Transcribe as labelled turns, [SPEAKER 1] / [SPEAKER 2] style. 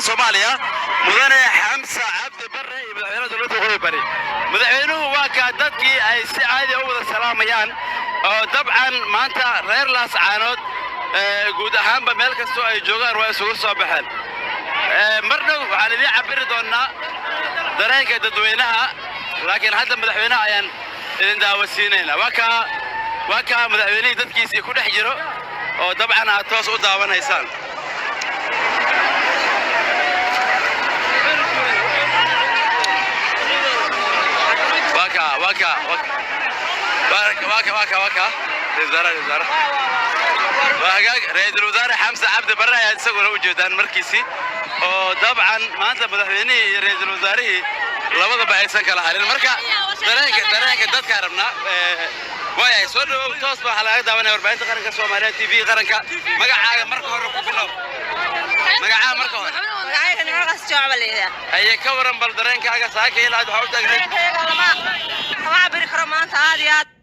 [SPEAKER 1] Soomaaliya mudane Xamsa Cabdi Barre iyo madaxweynaha dowladda Waqooyi Bari madaxweynuhu waa ka dadkii ay si caadi ah u wada salaamayaan oo dabcan maanta reer Laascaanood guud ahaanba meel kastoo ay joogaan waa isugu soo baxeen marna waxaan idin cabiri doonaa dareenka dadweynaha laakiin hadda madaxweynaha ayaan idin daawasiinayna waa ka madaxweynihii dadkiisii ku dhex jiro oo dabcan aad toos u daawanaysaan رئيس الوزراء حمزة عبد برا يسوي له جدًا مركزي وطبعًا ما أنت مدحوني رئيس الوزراء لابد بعيسان كلا حال المركز دريك دت كارمنا ويا يسولو تصبح على هذا وانا 40 قرن كسومالية تي في قرن ك مقعد مركز ركوبنا مقعد مركز مقعد نعرف شو عمليه أي كورن بالدرين كأجا ساكي لا تحاول تجري ما بريك رمان هذه